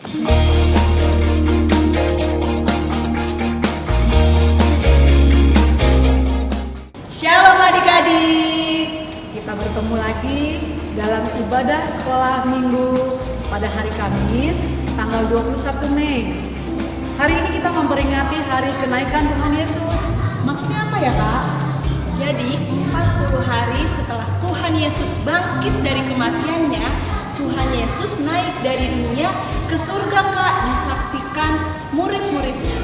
Shalom adik-adik, kita bertemu lagi dalam ibadah sekolah minggu pada hari Kamis tanggal 21 Mei. Hari ini kita memperingati hari kenaikan Tuhan Yesus. Maksudnya apa ya Kak? Jadi 40 hari setelah Tuhan Yesus bangkit dari kematiannya, Tuhan Yesus naik dari dunia ke surga Kak, disaksikan murid-muridnya.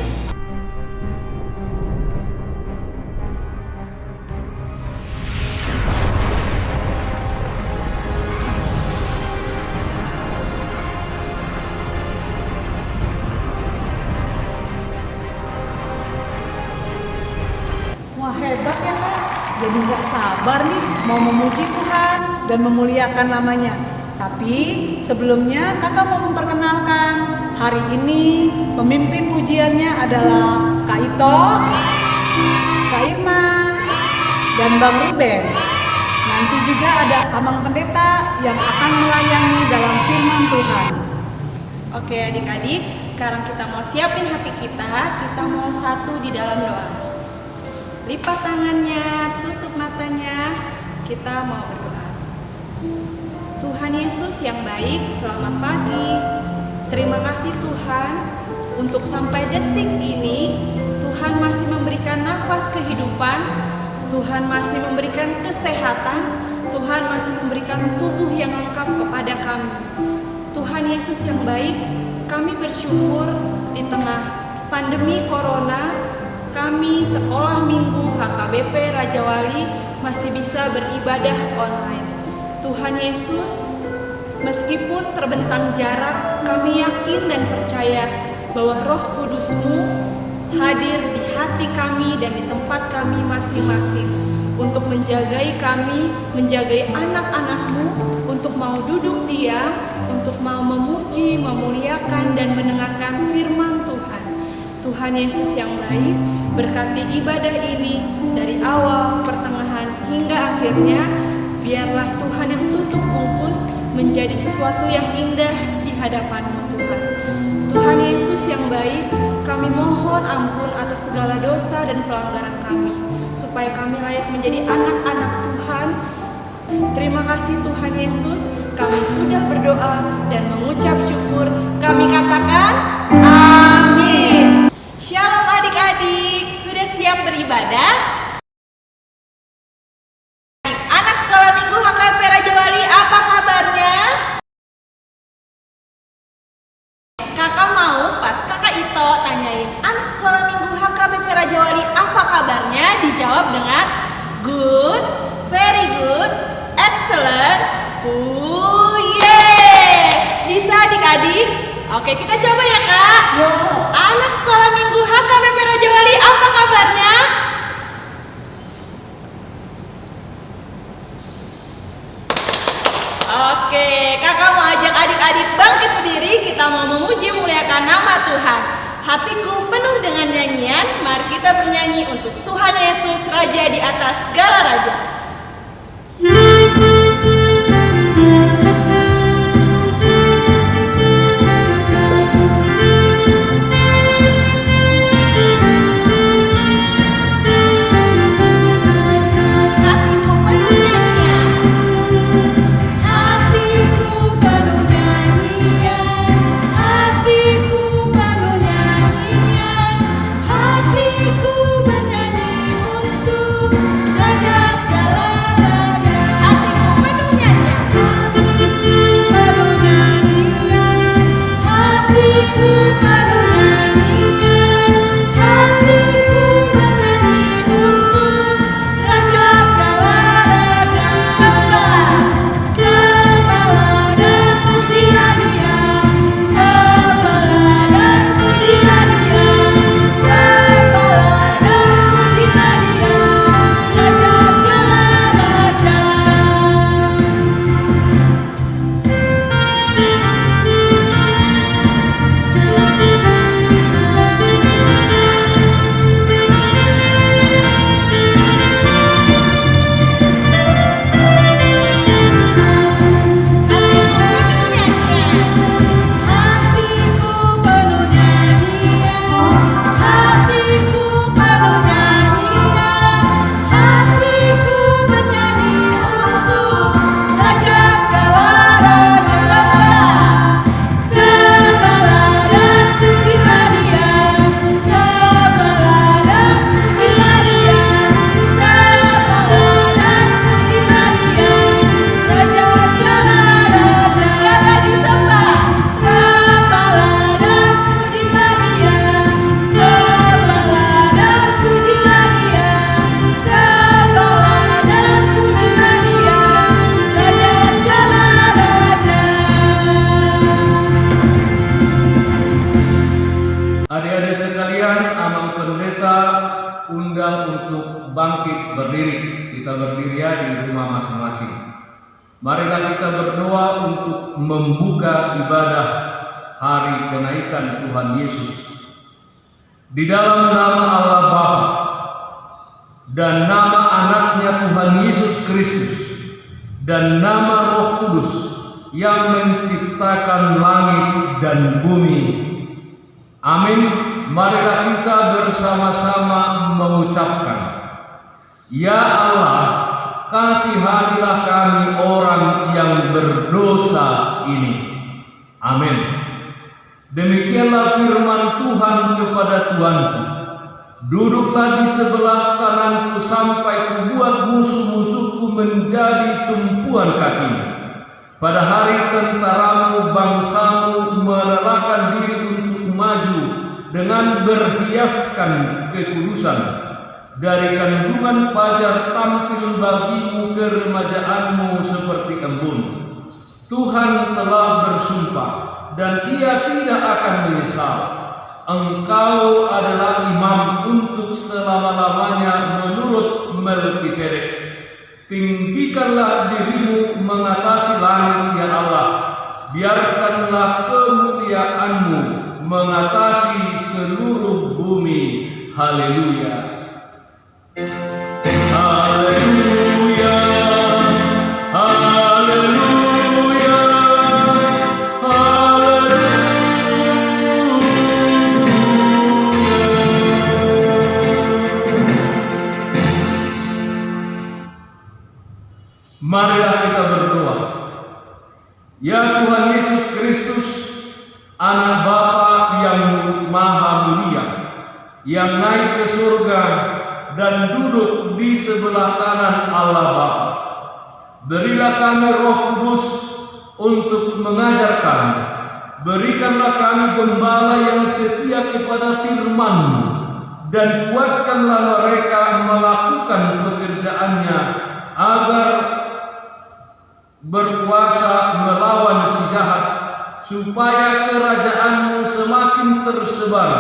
Wah hebat ya Kak, jadi nggak sabar nih mau memuji Tuhan dan memuliakan namanya. Tapi sebelumnya Kakak mau memperkenalkan, hari ini pemimpin pujiannya adalah Kak Ito, Kak Irma, dan Bang Ruben. Nanti juga ada Amang Pendeta yang akan melayani dalam firman Tuhan. Oke adik-adik, sekarang kita mau siapin hati kita mau satu di dalam doa. Lipat tangannya, tutup matanya, kita mau berdoa. Tuhan Yesus yang baik, selamat pagi. Terima kasih Tuhan, untuk sampai detik ini, Tuhan masih memberikan nafas kehidupan, Tuhan masih memberikan kesehatan, Tuhan masih memberikan tubuh yang lengkap kepada kami. Tuhan Yesus yang baik, kami bersyukur di tengah pandemi Corona, kami sekolah minggu HKBP Raja Wali masih bisa beribadah online. Tuhan Yesus, meskipun terbentang jarak, kami yakin dan percaya bahwa Roh Kudus-Mu hadir di hati kami dan di tempat kami masing-masing untuk menjagai kami, menjagai anak-anak-Mu, untuk mau duduk diam, untuk mau memuji, memuliakan, dan mendengarkan firman Tuhan. Tuhan Yesus yang baik, berkati ibadah ini dari awal, pertengahan, hingga akhirnya. Biarlah Tuhan yang tutup bungkus menjadi sesuatu yang indah di hadapan-Mu Tuhan. Tuhan Yesus yang baik, kami mohon ampun atas segala dosa dan pelanggaran kami, supaya kami layak menjadi anak-anak Tuhan. Terima kasih Tuhan Yesus, kami sudah berdoa dan mengucap syukur. Kami katakan, amin. Shalom adik-adik, sudah siap beribadah? Anak sekolah minggu HKBP Raja Wali, apa kabarnya? Kakak mau pas Kakak Ito tanyain, anak sekolah minggu HKBP Raja Wali, apa kabarnya? Dijawab dengan good, very good, excellent, Bisa adik-adik? Oke, kita coba ya Kak. Anak sekolah minggu HKBP Raja Wali, apa kabarnya? Oke, kakak mau ajak adik-adik bangkit berdiri, kita mau memuji muliakan nama Tuhan. Hatiku penuh dengan nyanyian, mari kita bernyanyi untuk Tuhan Yesus, Raja di atas segala raja. Hatiku bernyanyi untuk Raja segala Marilah kita berdoa untuk membuka ibadah hari kenaikan Tuhan Yesus. Di dalam nama Allah Bapa dan nama anaknya Tuhan Yesus Kristus dan nama Roh Kudus yang menciptakan langit dan bumi. Amin. Marilah kita bersama-sama mengucapkan, Ya Allah, kasihanilah kami orang yang berdosa ini. Amin. Demikianlah firman Tuhan kepada Tuanku. Duduklah di sebelah kananku sampai kubuat musuh-musuhku menjadi tumpuan kakimu. Pada hari tentaramu bangsamu merelakan diri untuk maju dengan berhiaskan kekudusan. Dari kandungan fajar tampil bagimu keremajaanmu seperti embun. Tuhan telah bersumpah dan Ia tidak akan menyesal. Engkau adalah imam untuk selama-lamanya menurut Melkisedek. Tinggikanlah dirimu mengatasi langit, ya Allah. Biarkanlah kemuliaan-Mu mengatasi seluruh bumi. Haleluya. Haleluya. Haleluya. Marilah kita berdoa. Ya Tuhan Yesus Kristus, Anak Bapa yang Maha Mulia, yang naik ke surga dan duduk di sebelah kanan Allah Bapa, berilah kami Roh Kudus untuk mengajar kami. Berikanlah kami gembala yang setia kepada firman-Mu, dan kuatkanlah mereka melakukan pekerjaannya agar berkuasa melawan si jahat, supaya kerajaan-Mu semakin tersebar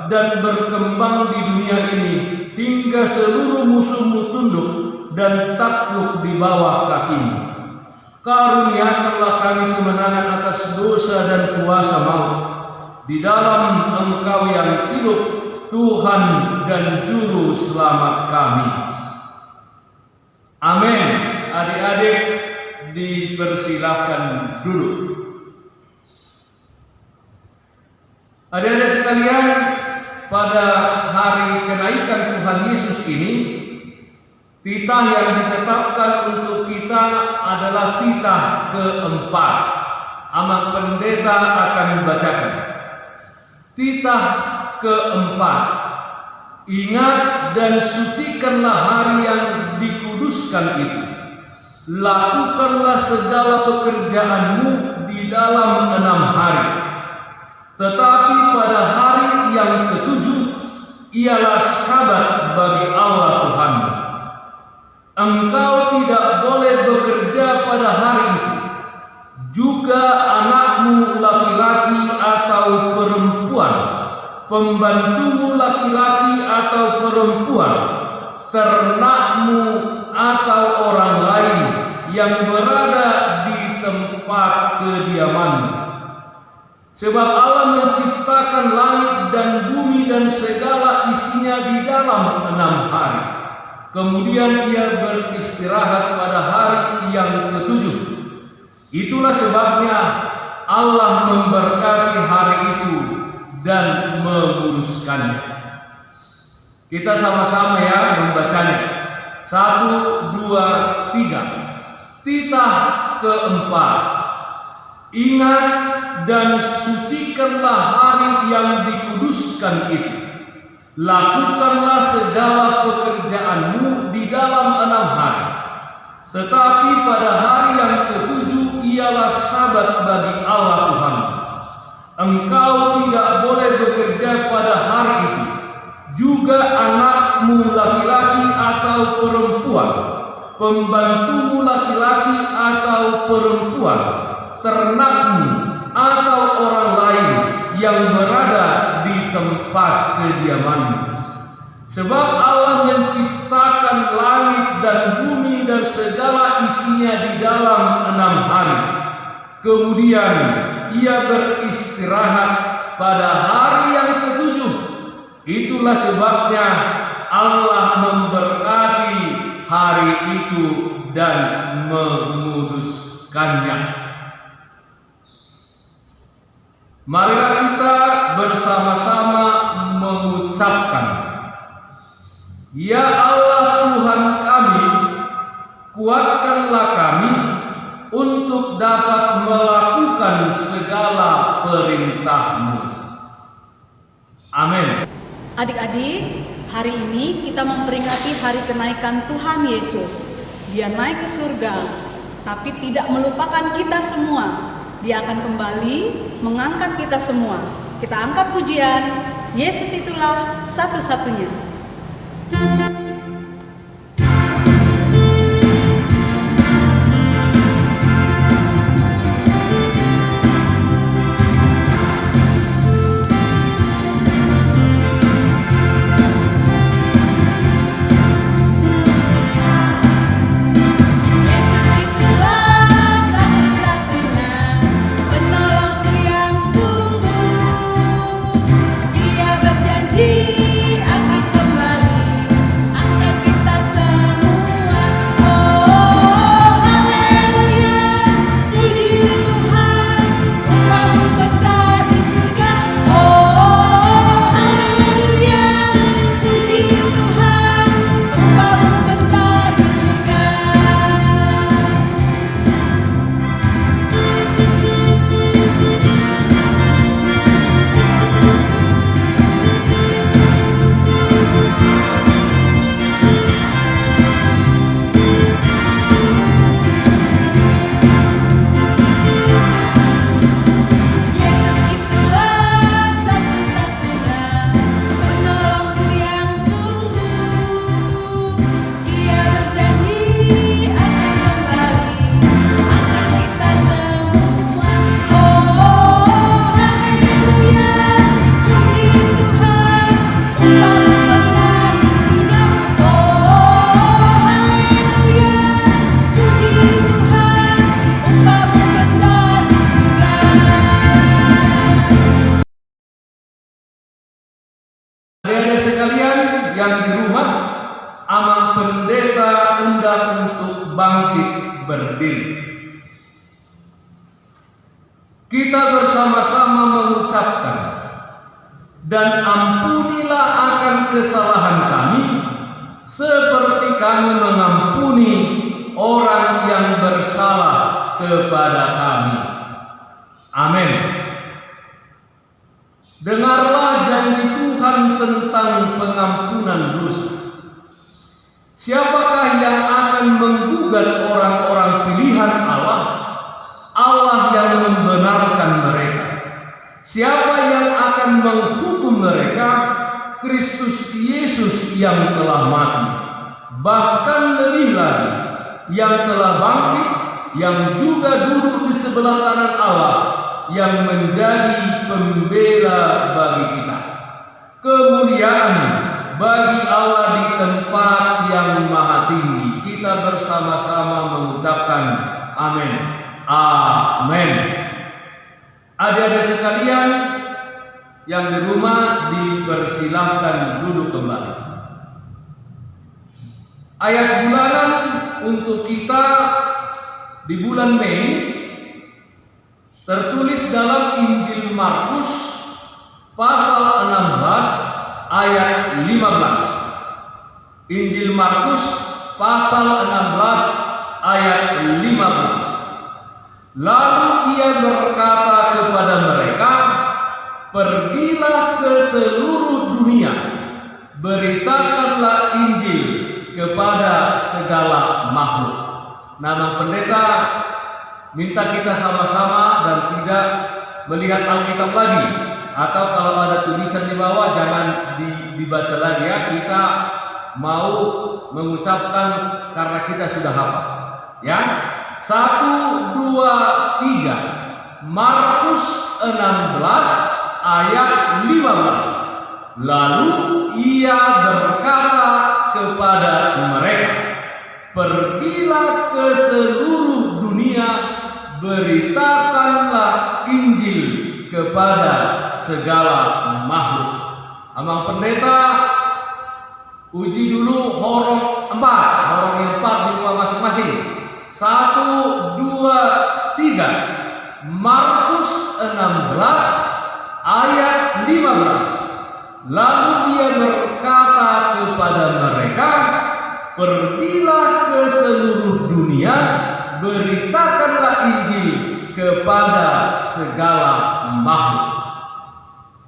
dan berkembang di dunia ini, hingga seluruh musuh-Mu tunduk dan takluk di bawah kaki-Mu. Karuniakanlah kami kemenangan atas dosa dan kuasa maut, di dalam Engkau yang hidup, Tuhan dan Juru Selamat kami. Amin. Adik-adik dipersilahkan duduk. Adik-adik sekalian, pada hari kenaikan Tuhan Yesus ini, titah yang ditetapkan untuk kita adalah titah keempat. Amat pendeta akan membacakan. Titah keempat. Ingat dan sucikanlah hari yang dikuduskan itu. Lakukanlah segala pekerjaanmu di dalam 6 hari. Tetapi pada hari yang ketujuh ialah sabat bagi Allah Tuhanmu. Engkau tidak boleh bekerja pada hari itu. Juga anakmu laki-laki atau perempuan, pembantumu laki-laki atau perempuan, ternakmu atau orang lain yang berada di tempat kediamanmu. Sebab Allah menciptakan langit dan bumi dan segala isinya di dalam 6 hari. Kemudian Ia beristirahat pada hari yang ketujuh. Itulah sebabnya Allah memberkati hari itu dan menguduskannya. Kita sama-sama ya membacanya. 1, 2, 3. Titah keempat. Ingat dan sucikanlah hari yang dikuduskan itu. Lakukanlah segala pekerjaanmu di dalam 6 hari. Tetapi pada hari yang ketujuh ialah sabat bagi Allah Tuhan. Engkau tidak boleh bekerja pada hari itu. Juga anakmu laki-laki atau perempuan, pembantumu laki-laki atau perempuan, ternakmu atau orang lain yang berada di tempat kediamanmu. Sebab Allah menciptakan langit dan bumi dan segala isinya di dalam 6 hari. Kemudian ia beristirahat pada hari yang ke-7. Itulah sebabnya Allah memberkati hari itu dan menguduskannya. Marilah kita bersama-sama mengucapkan, Ya Allah Tuhan kami, kuatkanlah kami untuk dapat melakukan segala perintah-Mu. Amin. Adik-adik, hari ini kita memperingati hari kenaikan Tuhan Yesus. Dia naik ke surga, tapi tidak melupakan kita semua. Dia akan kembali mengangkat kita semua. Kita angkat pujian, Yesus itulah satu-satunya. Adik-adik sekalian yang di rumah, Amang Pendeta undang untuk bangkit berdiri. Kita bersama-sama mengucapkan, dan ampunilah akan kesalahan kami, seperti kami mengampuni orang yang bersalah kepada kami. Amin. Dengarlah janji Tuhan tentang pengampunan dosa. Siapakah yang akan menggugat orang-orang pilihan Allah? Allah yang membenarkan mereka. Siapa yang akan menghukum mereka? Kristus Yesus yang telah mati, bahkan lebih lagi, yang telah bangkit, yang juga duduk di sebelah kanan Allah, yang menjadi pembela bagi kita. Kemuliaan bagi Allah di tempat yang maha tinggi. Kita bersama-sama mengucapkan amin. Amin. Adik-adik sekalian yang di rumah, dipersilahkan duduk kembali. Ayat bulanan untuk kita di bulan Mei tertulis dalam Injil Markus pasal 16 ayat 15. Injil Markus pasal 16 ayat 15. Lalu ia berkata kepada mereka, "Pergilah ke seluruh dunia, beritakanlah Injil kepada segala makhluk." Nama pendeta minta kita sama-sama dan tidak melihat Alkitab lagi, atau kalau ada tulisan di bawah jangan dibaca lagi ya. Kita mau mengucapkan karena kita sudah hafal. Ya, 1, 2, 3. Markus 16 ayat 15. Lalu ia berkata kepada mereka, pergilah ke seluruh dunia, beritakanlah Injil kepada segala makhluk. Abang pendeta, uji dulu horor 4 yang 4 di rumah masing-masing. 1, 2, 3. Markus 16 ayat 15. Lalu dia berkata kepada mereka, pergilah ke seluruh dunia, beritakanlah Injil kepada segala makhluk.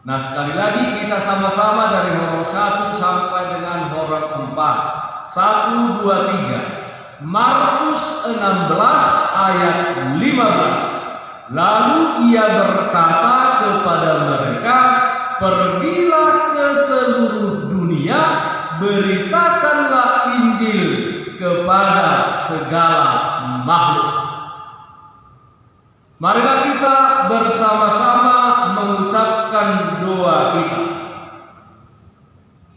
Nah, sekali lagi kita sama-sama dari horor 1 sampai dengan horor 4. 1, 2, 3. Markus 16 ayat 15. Lalu ia berkata kepada mereka, pergilah ke seluruh dunia, beritakanlah Injil kepada segala makhluk. Marilah kita bersama-sama mengucapkan doa kita.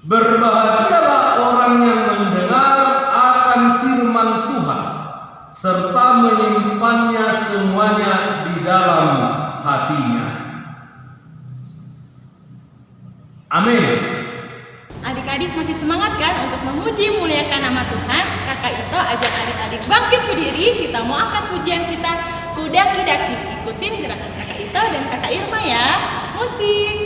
Berbahagialah orang yang mendengar akan firman Tuhan, serta menyimpannya semuanya di dalam hatinya. Amin. Adik-adik masih semangat kan untuk memuji muliakan nama Tuhan? Kakak Ito ajak adik-adik bangkit berdiri. Kita mau angkat pujian kita, Kudaki-daki. Ikutin gerakan Kakak Ito dan Kakak Irma ya. Musik.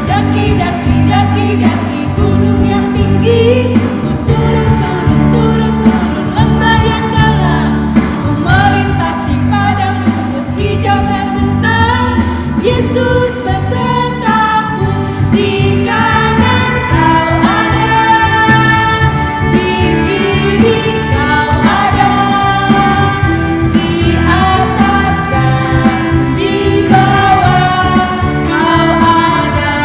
Daki-daki, daki-daki gunung yang tinggi, ku turun lembah yang dalam, ku melintasi padang rumput hijau membentang. Yesus besertaku, di kanan kau ada, di kiri kau ada, di atas dan di bawah kau ada.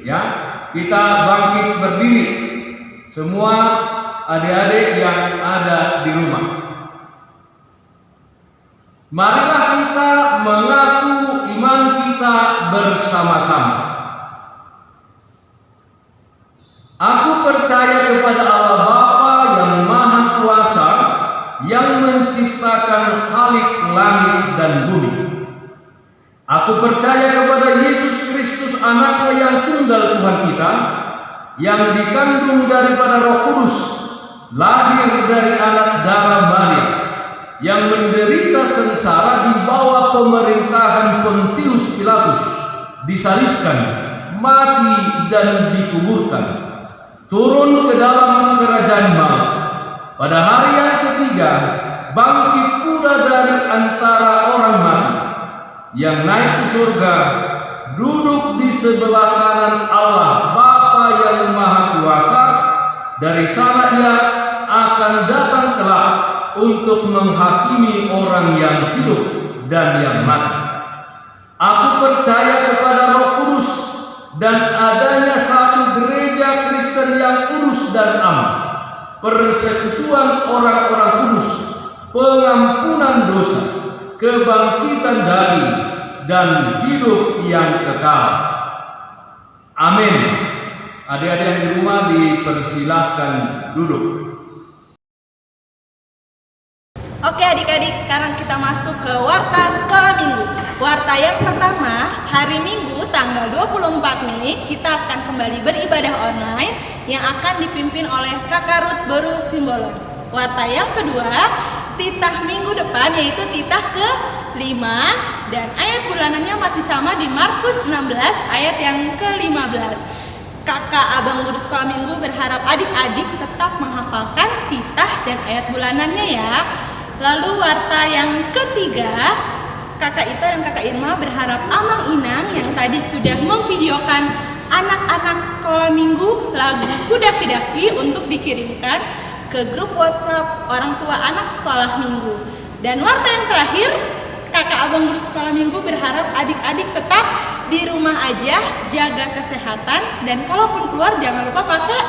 Ya, kita bangkit berdiri. Semua adik-adik yang ada di rumah. Marilah kita mengaku iman kita bersama-sama. Aku percaya kepada Allah Bapa yang Maha Kuasa, yang menciptakan khalik langit dan bumi. Aku percaya kepada Yesus Kristus, Anaknya yang tunggal Tuhan kita, yang dikandung daripada Roh Kudus, lahir dari anak darah Maria, yang menderita sengsara di bawah pemerintahan Pontius Pilatus, disalibkan, mati dan dikuburkan, turun ke dalam kerajaan maut. Pada hari yang ketiga, bangkit pula dari antara orang mati, yang naik ke surga, duduk di sebelah kanan Allah Bapa yang Maha Kuasa. Dari sana Ia akan datang kelak untuk menghakimi orang yang hidup dan yang mati. Aku percaya kepada Roh Kudus dan adanya satu gereja Kristen yang kudus dan am, persekutuan orang-orang kudus, pengampunan dosa, kebangkitan dari dan hidup yang kekal. Amin. Adik-adik yang di rumah dipersilahkan duduk. Oke adik-adik, sekarang kita masuk ke warta sekolah minggu. Warta yang pertama, hari Minggu tanggal 24 Mei kita akan kembali beribadah online yang akan dipimpin oleh Kakak Ruth Boru Simbolon. Warta yang kedua, titah minggu depan yaitu titah ke-5 dan ayat bulanannya masih sama di Markus 16 ayat yang ke-15. Kakak Abang Guru Sekolah Minggu berharap adik-adik tetap menghafalkan titah dan ayat bulanannya ya. Lalu warta yang ketiga, Kakak Ita dan Kakak Irma berharap Amang Inang yang tadi sudah memvideokan anak-anak sekolah minggu lagu Kuda Kidaki untuk dikirimkan ke grup WhatsApp orang tua anak sekolah minggu. Dan warta yang terakhir, Kakak Abang Guru Sekolah Minggu berharap adik-adik tetap di rumah aja, jaga kesehatan, dan kalaupun keluar jangan lupa pakai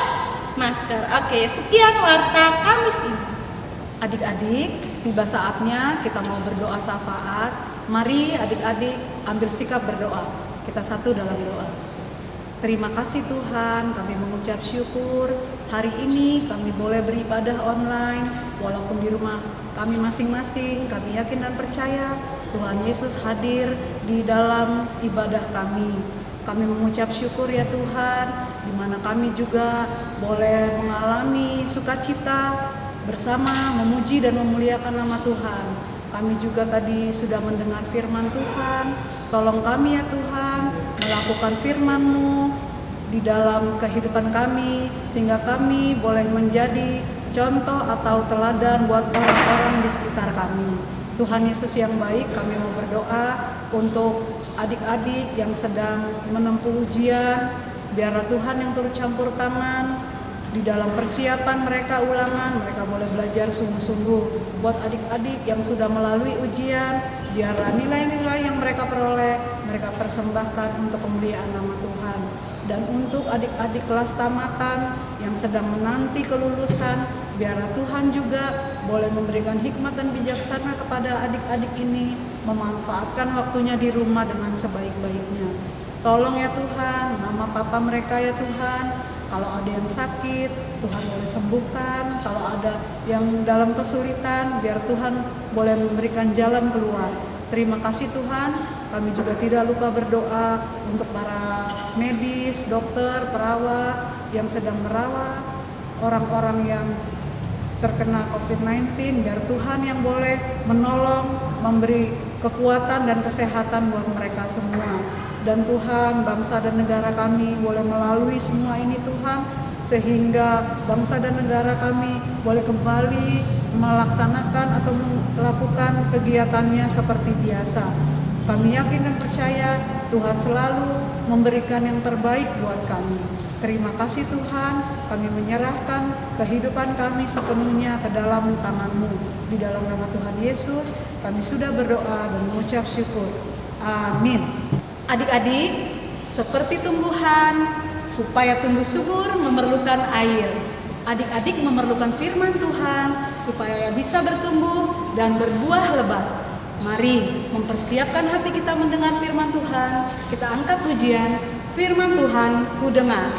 masker. Oke, sekian warta Kamis ini. Adik-adik, tiba saatnya kita mau berdoa syafaat. Mari adik-adik ambil sikap berdoa. Kita satu dalam doa. Terima kasih Tuhan, kami mengucap syukur hari ini kami boleh beribadah online walaupun di rumah kami masing-masing. Kami yakin dan percaya Tuhan Yesus hadir di dalam ibadah kami. Kami mengucap syukur ya Tuhan, di mana kami juga boleh mengalami sukacita bersama memuji dan memuliakan nama Tuhan. Kami juga tadi sudah mendengar firman Tuhan. Tolong kami ya Tuhan melakukan firman-Mu di dalam kehidupan kami, sehingga kami boleh menjadi contoh atau teladan buat orang-orang di sekitar kami. Tuhan Yesus yang baik, kami mau berdoa untuk adik-adik yang sedang menempuh ujian. Biarlah Tuhan yang turut campur tangan di dalam persiapan mereka ulangan, mereka boleh belajar sungguh-sungguh. Buat adik-adik yang sudah melalui ujian, biarlah nilai-nilai yang mereka peroleh, mereka persembahkan untuk kemuliaan nama Tuhan. Dan untuk adik-adik kelas tamatan yang sedang menanti kelulusan, biarlah Tuhan juga boleh memberikan hikmat dan bijaksana kepada adik-adik ini, memanfaatkan waktunya di rumah dengan sebaik-baiknya. Tolong ya Tuhan, nama papa mereka ya Tuhan. Kalau ada yang sakit, Tuhan boleh sembuhkan. Kalau ada yang dalam kesulitan, biar Tuhan boleh memberikan jalan keluar. Terima kasih Tuhan. Kami juga tidak lupa berdoa untuk para medis, dokter, perawat yang sedang merawat orang-orang yang terkena COVID-19. Biar Tuhan yang boleh menolong, memberi kekuatan dan kesehatan buat mereka semua. Dan Tuhan, bangsa dan negara kami boleh melalui semua ini Tuhan, sehingga bangsa dan negara kami boleh kembali melaksanakan atau melakukan kegiatannya seperti biasa. Kami yakin dan percaya Tuhan selalu memberikan yang terbaik buat kami. Terima kasih Tuhan, kami menyerahkan kehidupan kami sepenuhnya ke dalam tangan-Mu. Di dalam nama Tuhan Yesus, kami sudah berdoa dan mengucap syukur. Amin. Adik-adik, seperti tumbuhan supaya tumbuh subur memerlukan air. Adik-adik memerlukan firman Tuhan supaya bisa bertumbuh dan berbuah lebat. Mari mempersiapkan hati kita mendengar firman Tuhan. Kita angkat pujian, firman Tuhan ku dengar.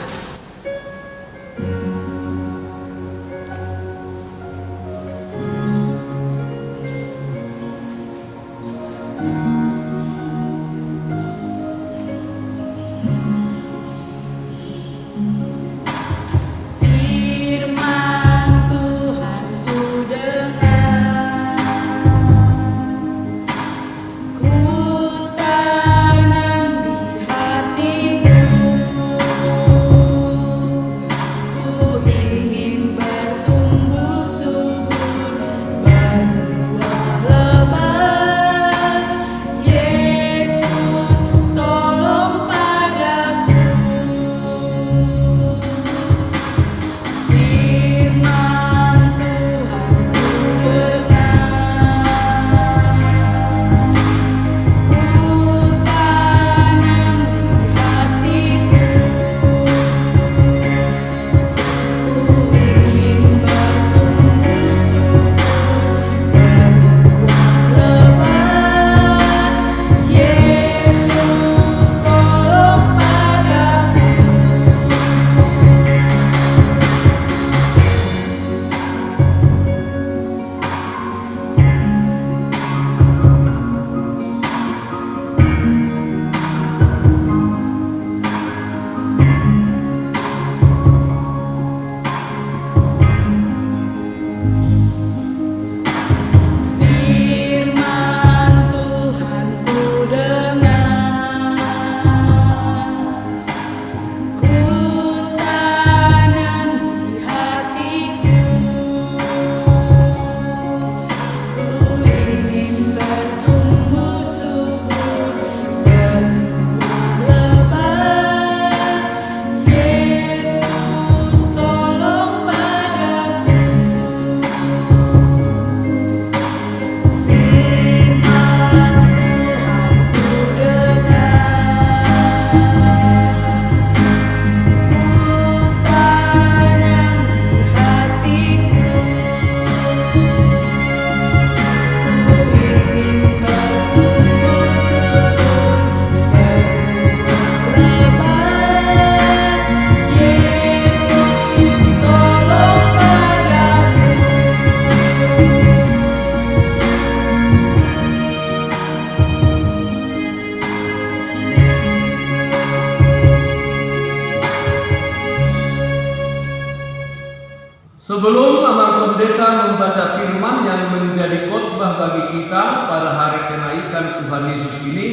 Sebelum Amang Pendeta membaca firman yang menjadi khotbah bagi kita pada hari kenaikan Tuhan Yesus ini,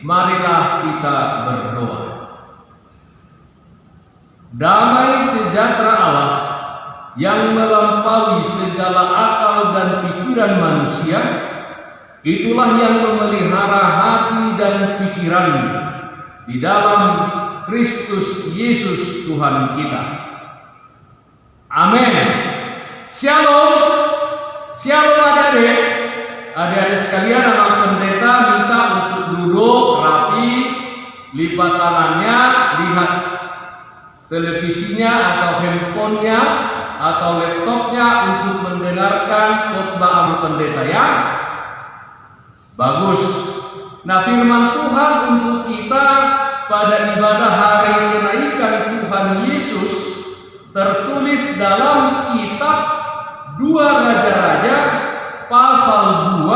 marilah kita berdoa. Damai sejahtera Allah yang melampaui segala akal dan pikiran manusia, itulah yang memelihara hati dan pikiranmu di dalam Kristus Yesus Tuhan kita. Amin. Shalom. Shalom adik-adik. Adik-adik sekalian, Amang Pendeta minta untuk duduk rapi, lipat tangannya, lihat televisinya atau handphonenya atau laptopnya untuk mendengarkan khotbah Amang Pendeta ya. Bagus. Nah, firman Tuhan untuk kita pada ibadah hari kenaikan Tuhan Yesus tertulis dalam kitab 2 Raja-Raja pasal 2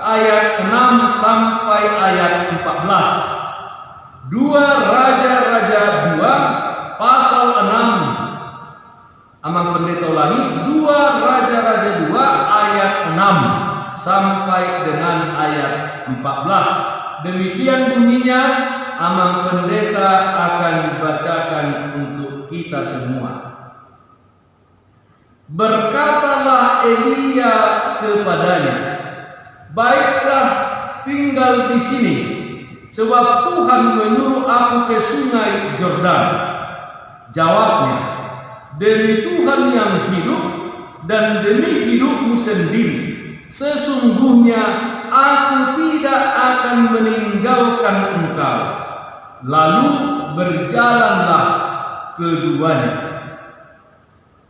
ayat 6 sampai ayat 14. 2 Raja-Raja 2 pasal 6. Amang Pendeta ulangi, 2 Raja-Raja 2 ayat 6 sampai dengan ayat 14. Demikian bunyinya, Amang Pendeta akan bacakan untuk kita semua. Berkatalah Elia kepadanya, baiklah tinggal di sini, sebab Tuhan menyuruh aku ke sungai Yordan. Jawabnya, demi Tuhan yang hidup dan demi hidupmu sendiri, sesungguhnya aku tidak akan meninggalkan engkau. Lalu berjalanlah keduanya.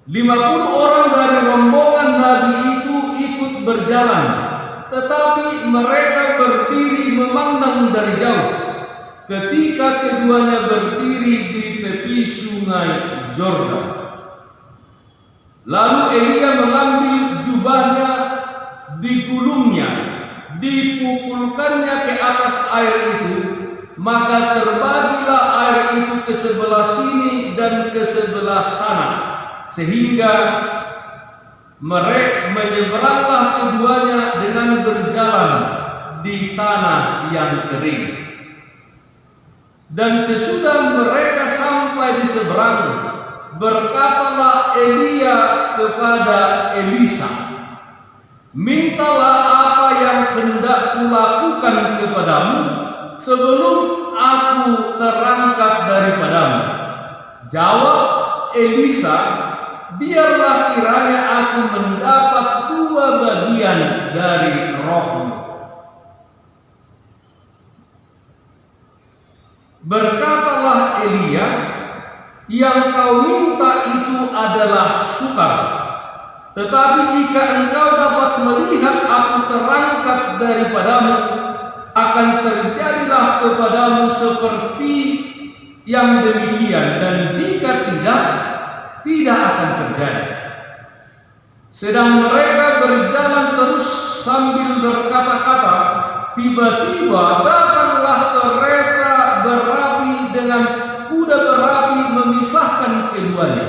50 orang dari rombongan Nabi itu ikut berjalan, tetapi mereka berdiri memandang dari jauh ketika keduanya berdiri di tepi sungai Yordan. Lalu Elia mengambil jubahnya, digulungnya, dipukulkannya ke atas air itu, maka terbagilah air itu ke sebelah sini dan ke sebelah sana, sehingga mereka menyeberanglah keduanya dengan berjalan di tanah yang kering. Dan sesudah mereka sampai di seberang, berkatalah Elia kepada Elisa, "Mintalah apa yang hendak kulakukan kepadamu sebelum aku terangkat daripadamu." Jawab Elisa, "Biarlah kiranya aku mendapat 2 bagian dari rohmu." Berkatalah Elia, "Yang kau minta itu adalah sukar. Tetapi jika engkau dapat melihat aku terangkat daripadamu, akan terjadilah kepadamu seperti yang demikian, dan jika tidak akan terjadi." Sedang mereka berjalan terus sambil berkata-kata, tiba-tiba datanglah kereta berapi dengan kuda berapi memisahkan keduanya.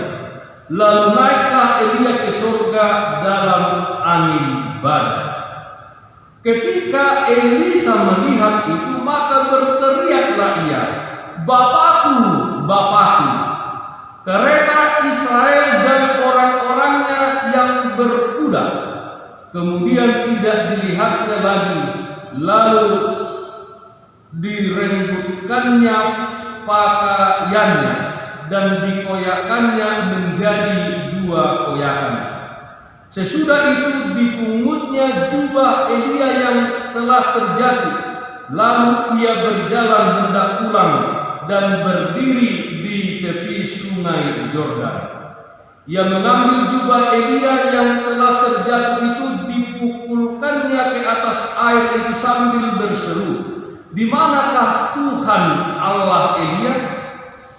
Lalu naiklah Elia ke surga dalam angin badai. Ketika Elisa melihat itu, maka berteriaklah ia, "Bapakku, Bapakku!" Kereta Israel dan orang-orangnya yang berkuda. Kemudian tidak dilihatnya lagi. Lalu direnggutkannya pakaiannya dan dikoyakannya menjadi 2 koyakan. Sesudah itu dipungutnya jubah Elia yang telah terjatuh. Lalu ia berjalan hendak pulang dan berdiri di tepi sungai Yordan. Ia mengambil jubah Elia yang telah terjatuh itu, dipukulkannya ke atas air itu sambil berseru, "Di manakah Tuhan Allah Elia?"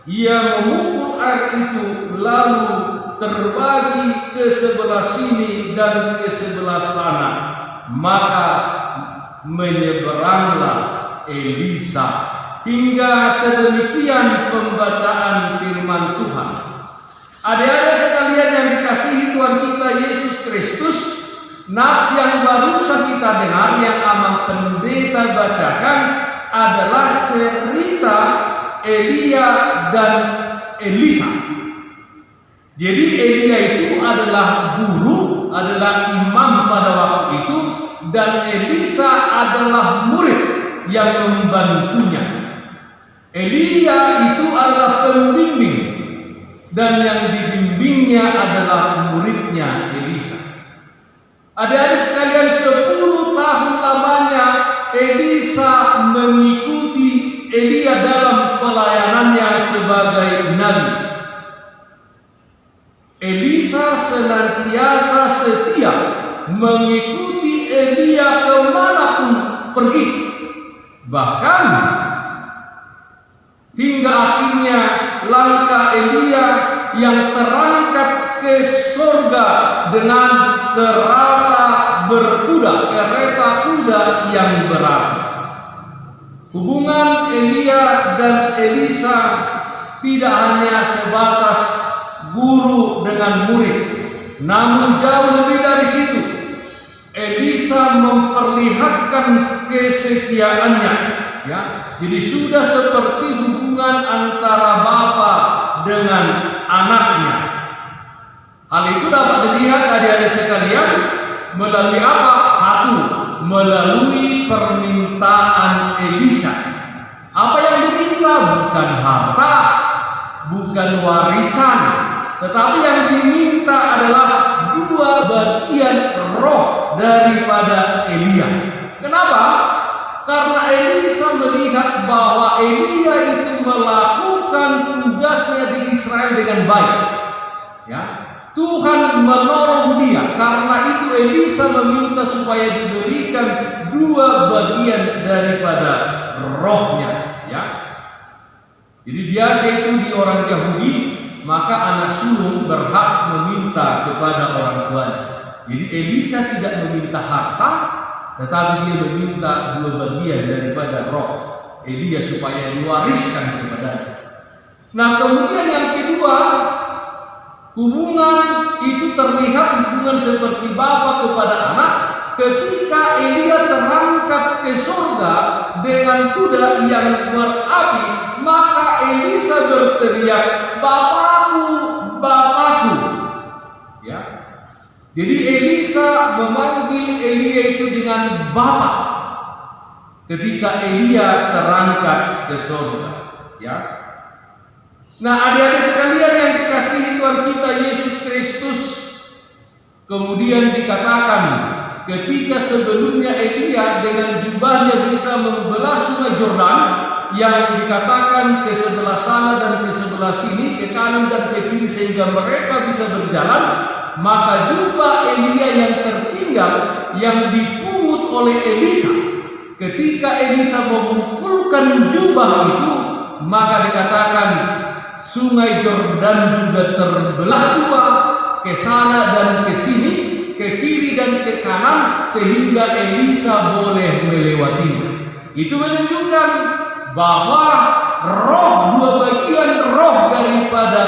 Ia memukul air itu, lalu terbagi ke sebelah sini dan ke sebelah sana. Maka menyeberanglah Elisa. Hingga sedemikian pembacaan firman Tuhan. Adik-adik sekalian yang dikasihi Tuhan kita Yesus Kristus, nats yang barusan kita dengar yang Amang Pendeta bacakan adalah cerita Elia dan Elisa. Jadi Elia itu adalah guru, adalah imam pada waktu itu, dan Elisa adalah murid yang membantunya. Elia itu adalah pembimbing, dan yang dibimbingnya adalah muridnya Elisa. Adik-adik sekalian, 10 tahun lamanya Elisa mengikuti Elia dalam pelayanannya sebagai nabi. Elisa senantiasa setia mengikuti Elia kemanapun pergi. Bahkan hingga akhirnya langkah Elia yang terangkat ke surga dengan kereta berkuda, kereta kuda yang berapi. Hubungan Elia dan Elisa tidak hanya sebatas guru dengan murid, namun jauh lebih dari situ. Elisa memperlihatkan kesetiaannya, ya. Jadi sudah seperti hubungan antara bapa dengan anaknya. Hal itu dapat dilihat adik-adik sekalian melalui apa? Satu, melalui permintaan Elisa. Apa yang diminta bukan harta, bukan warisan, tetapi yang diminta adalah 2 bagian roh daripada Elia. Kenapa? Karena Elisa melihat bahwa Elia itu melakukan tugasnya di Israel sekali dengan baik. Ya, Tuhan menolong dia. Karena itu Elisa meminta supaya diberikan 2 bagian daripada rohnya. Ya, jadi biasa itu di orang Yahudi, maka anak sulung berhak meminta kepada orang tuanya. Jadi Elisa tidak meminta harta, tetapi dia meminta 2 bagian daripada roh Elia supaya diwariskan kepadanya. Nah, kemudian yang kedua, hubungan itu terlihat hubungan seperti bapa kepada anak. Ketika Elia terangkat ke surga dengan kuda yang berapi, maka Elisa berteriak, "Bapakku, Bapakku." Ya. Jadi Elisa memanggil Elia itu dengan Bapa ketika Elia terangkat ke surga. Ya. Nah, adik-adik sekalian yang dikasihi Tuhan kita Yesus Kristus, kemudian dikatakan ketika sebelumnya Elia dengan jubahnya bisa membelah sungai Yordan, yang dikatakan ke sebelah sana dan ke sebelah sini, ke kanan dan ke kiri sehingga mereka bisa berjalan, maka jubah Elia yang tertinggal yang dipungut oleh Elisa. Ketika Elisa memukulkan jubah itu, maka dikatakan sungai Yordan juga terbelah 2 ke sana dan ke sini, ke kiri dan ke kanan, sehingga Elisa boleh melewatinya. Itu menunjukkan bahwa roh, 2 bagian roh daripada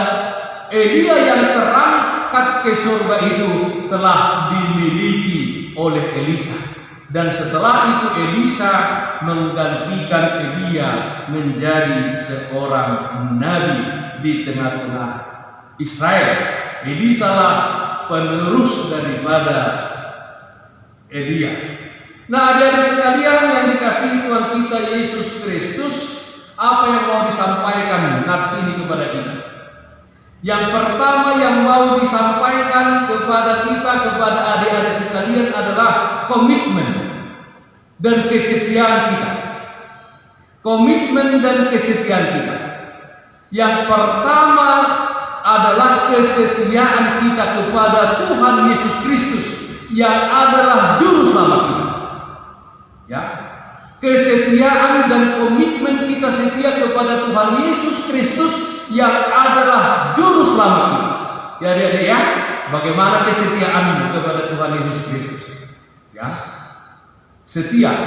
Elia yang terangkat ke surga itu telah dimiliki oleh Elisa. Dan setelah itu Elisa menggantikan Elia menjadi seorang nabi di tengah-tengah Israel. Elisa lah penerus daripada Elia. Nah, adik-adik sekalian yang dikasihi Tuhan kita Yesus Kristus, apa yang mau disampaikan nats ini kepada kita? Yang pertama yang mau disampaikan kepada kita, kepada adik-adik sekalian adalah komitmen dan kesetiaan kita. Komitmen dan kesetiaan kita. Yang pertama adalah kesetiaan kita kepada Tuhan Yesus Kristus yang adalah juru selamat kita. Ya, kesetiaan dan komitmen kita setia kepada Tuhan Yesus Kristus yang adalah juru selamat kita. Ya, adik-adik ya, bagaimana kesetiaanmu kepada Tuhan Yesus Kristus? Ya, setia.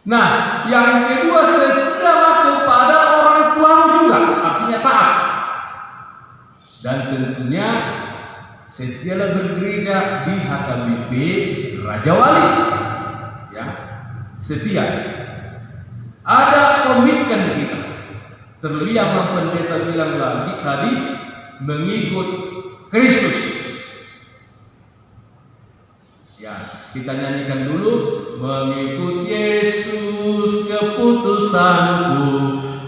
Nah, yang kedua, setialah kepada orang tuamu juga, artinya taat. Dan tentunya setialah bergereja di HKBP Raja Wali. Ya, setia. Ada komitmen kita. Terlebih yang pendeta bilang lagi tadi, mengikut Kristus. Ya, kita nyanyikan dulu, mengikut Yesus keputusanku,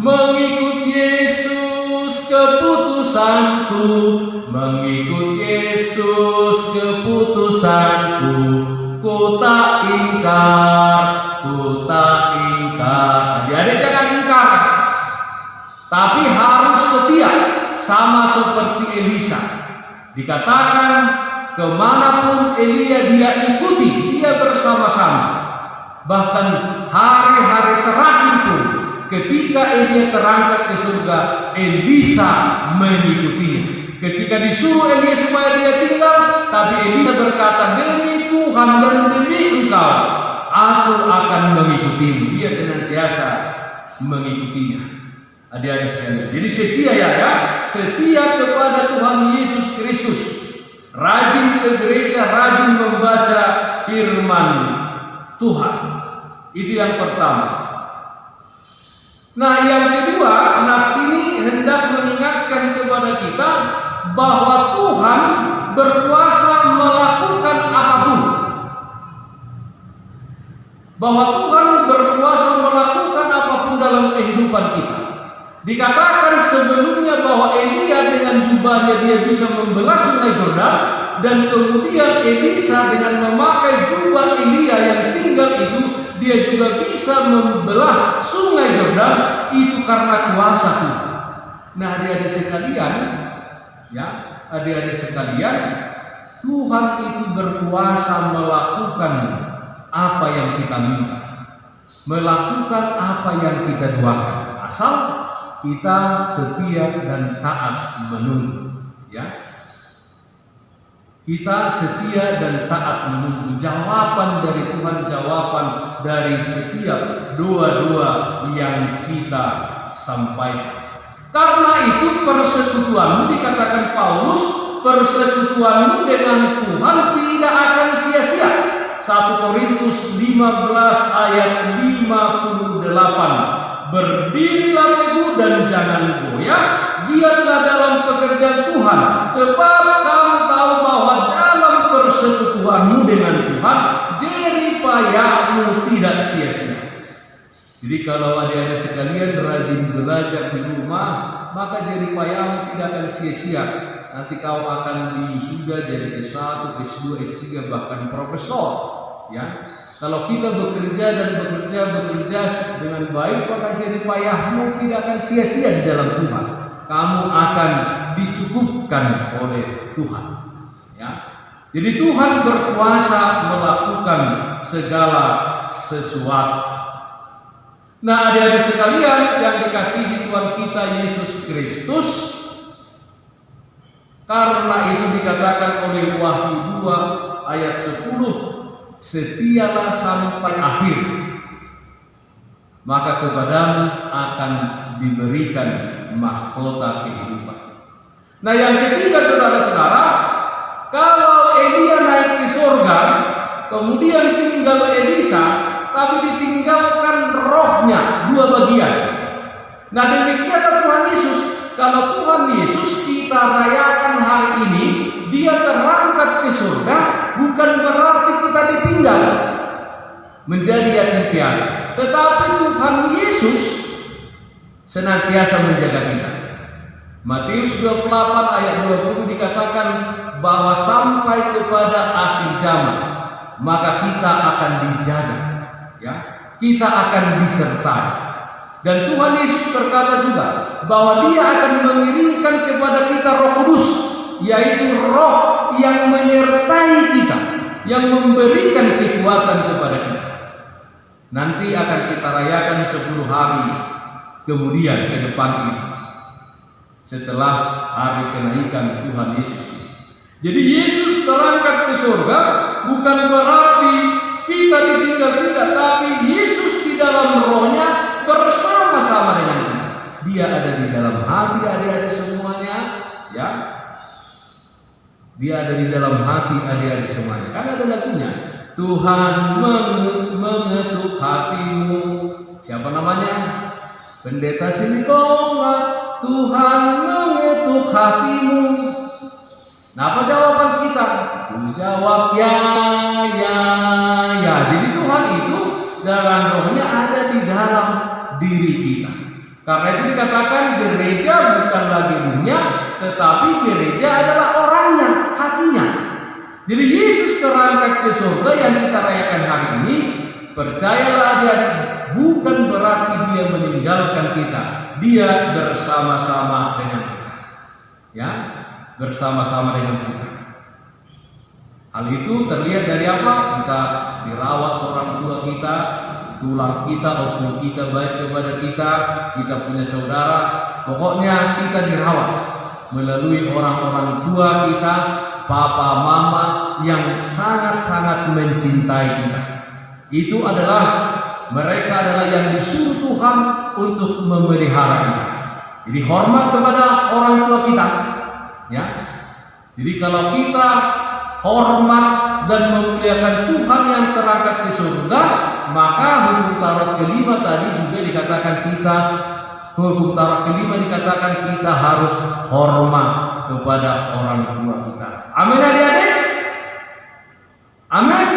mengikut Yesus keputusanku, mengikut Yesus keputusanku, ku tak ingkar, ku tak ingkar. Jadi jangan ingkar, tapi harus setia, sama seperti Elisa. Dikatakan kemanapun Elia dia ikuti, dia bersama-sama. Bahkan hari-hari terakhir pun, ketika Elia terangkat ke surga, Elisa mengikutinya. Ketika disuruh Elia supaya dia tinggal, tapi Elisa berkata, demi Tuhan dan demi engkau, aku akan mengikutimu. Dia senantiasa mengikutinya. Adik-adik sekalian, jadi setia ya, setia kepada Tuhan Yesus Kristus, rajin ke gereja, rajin membaca firman Tuhan. Itu yang pertama. Nah, yang kedua, nats ini hendak mengingatkan kepada kita bahwa Tuhan berkuasa melakukan apapun. Bahwa Tuhan berkuasa melakukan apapun dalam kehidupan kita. Dikatakan sebelumnya bahwa Elia dengan jubahnya dia bisa membelah sungai Yordan, dan kemudian Elisa dengan memakai jubah Elia yang tinggal itu, dia juga bisa membelah sungai Yordan. Itu karena kuasa Tuhan. Nah, adik-adik sekalian, ya, adik-adik sekalian, Tuhan itu berkuasa melakukan apa yang kita minta, melakukan apa yang kita doakan, asal kita setia dan taat menunggu, ya. Kita setia dan taat menunggu jawaban dari Tuhan, jawaban dari setiap doa-doa yang kita sampaikan. Karena itu persekutuanmu, dikatakan Paulus, persekutuanmu dengan Tuhan tidak akan sia-sia. 1 Korintus 15 ayat 58. Berdirilah teguh dan jangan goyah, giatlah dalam pekerjaan Tuhan, sebab kamu tahu bahwa dalam persekutuanmu dengan Tuhan, jerih payahmu tidak sia-sia. Jadi kalau adik-adik sekalian rajin belajar di rumah, maka jerih payahmu tidak akan sia-sia. Nanti kau akan diwisuda jadi S1, S2, S3, bahkan profesor, ya. Kalau kita bekerja dengan baik, maka jerih payahmu tidak akan sia-sia di dalam Tuhan. Kamu akan dicukupkan oleh Tuhan, ya. Jadi Tuhan berkuasa melakukan segala sesuatu. Nah, adik-adik sekalian yang dikasihi Tuhan kita Yesus Kristus, karena itu dikatakan oleh Wahyu 2 ayat 10, setialah sampai akhir, maka kepadamu akan diberikan mahkota kehidupan. Nah, yang ketiga, saudara-saudara, kalau Elia naik ke surga, kemudian tinggal Elisa, tapi ditinggalkan rohnya, 2 bagian. Nah, demikian Tuhan Yesus. Kalau Tuhan Yesus kita rayakan hari ini, dia terangkat ke surga, bukan berarti kita ditinggal menjadi yatim piatu, tetapi Tuhan Yesus senantiasa menjaga kita. Matius 28 ayat 20 dikatakan bahwa sampai kepada akhir zaman maka kita akan dijaga, ya, kita akan disertai. Dan Tuhan Yesus berkata juga bahwa dia akan mengirimkan kepada kita Roh Kudus, yaitu roh yang menyertai kita, yang memberikan kekuatan kepada kita. Nanti akan kita rayakan 10 hari kemudian ke depan ini, setelah hari kenaikan Tuhan Yesus. Jadi Yesus terangkat ke surga bukan berarti kita ditinggal tidak, tapi Yesus di dalam rohnya bersama-sama dengan kita. Dia ada di dalam hati adik-adik semuanya, ya. Dia ada di dalam hati adik-adik semuanya. Karena ada lagunya, Tuhan mengetuk hatimu. Siapa namanya? Pendeta Silitonga. Tuhan mengetuk hatimu. Nah, apa jawaban kita? Jawab ya. Jadi Tuhan itu dalam rohnya ada di dalam diri kita. Karena itu dikatakan gereja bukan lagi dunia, tetapi gereja adalah orangnya, hatinya. Jadi Yesus terangkat ke surga yang kita rayakan hari ini, percayalah adik-adik, bukan berarti dia meninggalkan kita. Dia bersama-sama dengan kita, ya, bersama-sama dengan kita. Hal itu terlihat dari apa? Kita dirawat orang tua kita, tulang kita, opung kita baik kepada kita punya saudara, pokoknya kita dirawat melalui orang-orang tua kita, papa, mama yang sangat-sangat mencintai kita. Itu adalah mereka adalah yang disuruh Tuhan untuk memelihara kita. Jadi hormat kepada orang tua kita, ya. Jadi kalau kita hormat dan memuliakan Tuhan yang terangkat ke surga, maka hukum Taurat kelima tadi juga dikatakan kita, hukum Taurat kelima dikatakan kita harus hormat kepada orang tua kita. Amin adik-adik? Amin?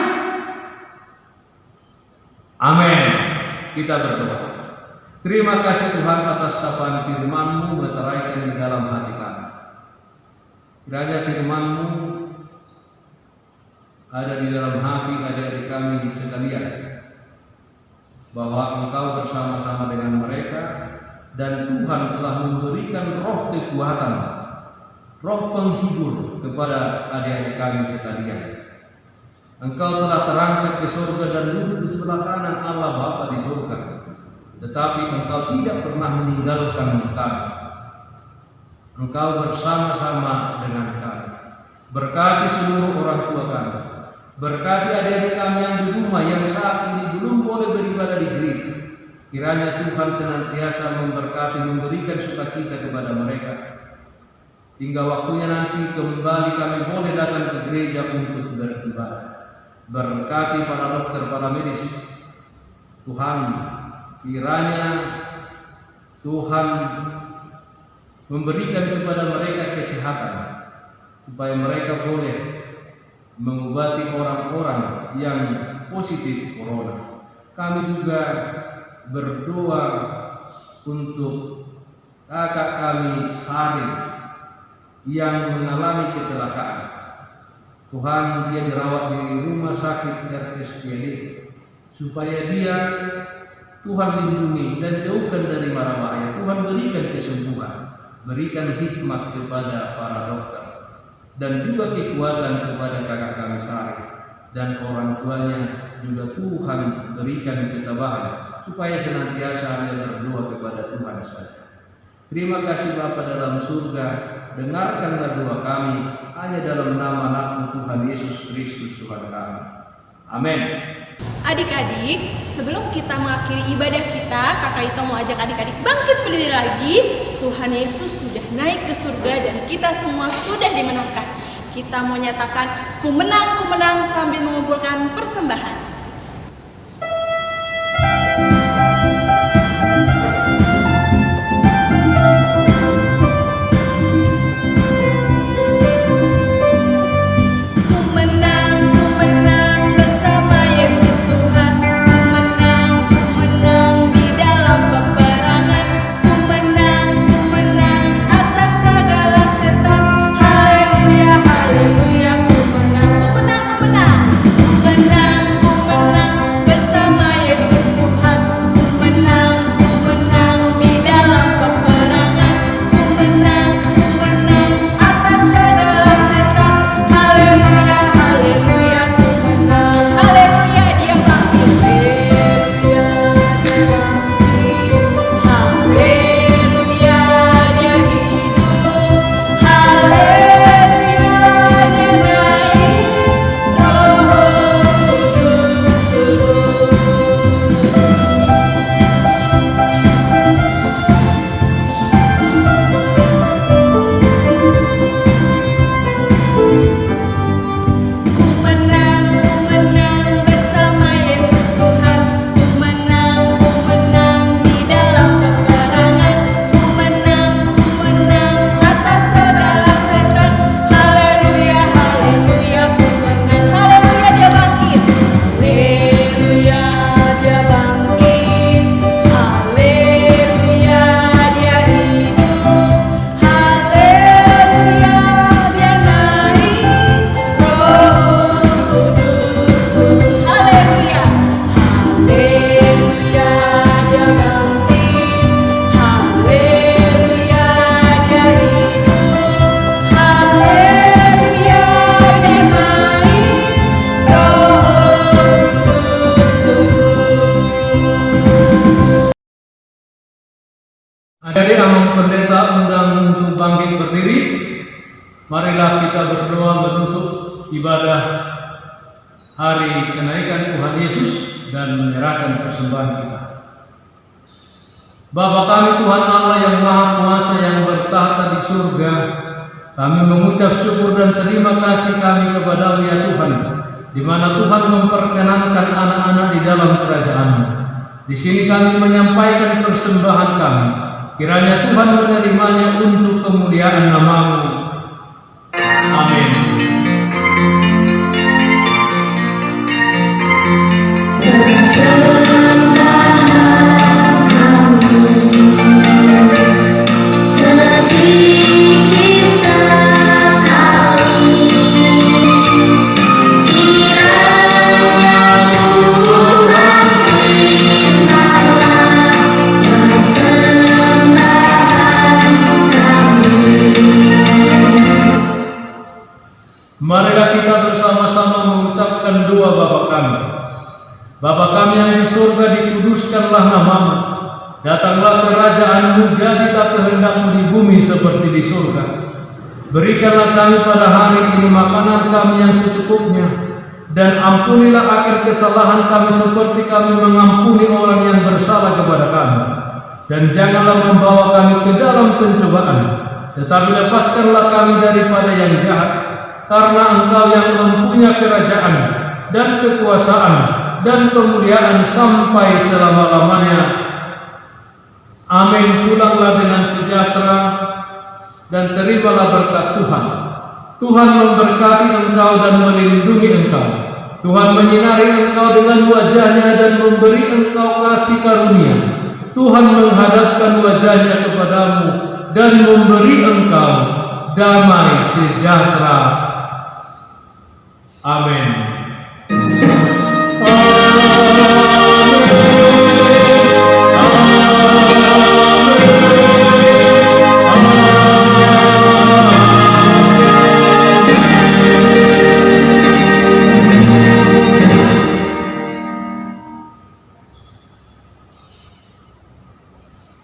Amin. Kita berdoa. Terima kasih Tuhan atas sapaan firman-Mu meteraikan di dalam hati kami. Kiranya firman-Mu ada di dalam hati adik-adik kami sekalian, bahwa Engkau bersama-sama dengan mereka dan Tuhan telah memberikan roh kekuatan, roh penghibur kepada adik-adik kami sekalian. Engkau telah terangkat ke surga dan duduk di sebelah kanan Allah Bapa di surga, tetapi Engkau tidak pernah meninggalkan kami. Engkau bersama-sama dengan kami. Berkati seluruh orang tua kami, berkati adik-adik kami yang di rumah yang saat ini belum boleh beribadah di gereja. Kiranya Tuhan senantiasa memberkati, memberikan sukacita kepada mereka, hingga waktunya nanti kembali kami boleh datang ke gereja untuk beribadah. Berkati para dokter, para medis. Tuhan, kiranya Tuhan memberikan kepada mereka kesehatan, supaya mereka boleh mengobati orang-orang yang positif corona. Kami juga berdoa untuk kakak kami Sari yang mengalami kecelakaan. Tuhan, dia dirawat di rumah sakit RSPD, supaya dia Tuhan lindungi dan jauhkan dari mara bahaya. Tuhan berikan kesembuhan, berikan hikmat kepada para dokter, dan juga kekuatan kepada kakak kami Sari dan orang tuanya. Juga Tuhan berikan ketabahan, supaya senantiasa hanya berdoa kepada Tuhan saja. Terima kasih Bapa dalam surga, dengarkanlah doa kami hanya dalam nama anak Tuhan Yesus Kristus Tuhan kami. Amin. Adik-adik, sebelum kita mengakhiri ibadah kita, Kakak Ito mau ajak adik-adik bangkit berdiri lagi. Tuhan Yesus sudah naik ke surga dan kita semua sudah dimenangkan. Kita mau nyatakan ku menang sambil mengumpulkan persembahan. Adik-adik, Amang Pendeta undang untuk bangkit berdiri. Marilah kita berdoa menutup ibadah hari kenaikan Tuhan Yesus dan menyerahkan persembahan kita. Bapa kami Tuhan Allah yang Maha Kuasa yang bertahta di surga, kami mengucap syukur dan terima kasih kami kepada-Mu ya Tuhan, di mana Tuhan memperkenankan anak-anak di dalam kerajaan-Mu. Di sini kami menyampaikan persembahan kami. Kiranya Tuhan menerimanya untuk kemuliaan nama-Mu. Amin. Bersama Marilah kita bersama-sama mengucapkan doa Bapa kami. Bapa kami yang di surga, dikuduskanlah namamu. Datanglah kerajaan-Mu, jadilah kehendak-Mu di bumi seperti di surga. Berikanlah kami pada hari ini makanan kami yang secukupnya, dan ampunilah akan kesalahan kami seperti kami mengampuni orang yang bersalah kepada kami. Dan janganlah membawa kami ke dalam pencobaan, tetapi lepaskanlah kami daripada yang jahat. Karena Engkau yang mempunyai kerajaan dan kekuasaan dan kemuliaan sampai selama-lamanya. Amin. Pulanglah dengan sejahtera dan terimalah berkat Tuhan. Tuhan memberkati engkau dan melindungi engkau. Tuhan menyinari engkau dengan wajah-Nya dan memberi engkau kasih karunia. Tuhan menghadapkan wajah-Nya kepadamu dan memberi engkau damai sejahtera. Amin.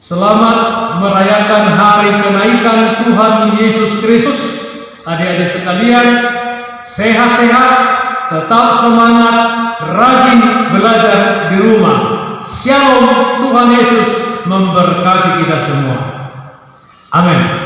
Selamat merayakan hari kenaikan Tuhan Yesus Kristus. Adik-adik sekalian, sehat-sehat, tetap semangat, rajin belajar di rumah. Shalom, Tuhan Yesus memberkati kita semua. Amin.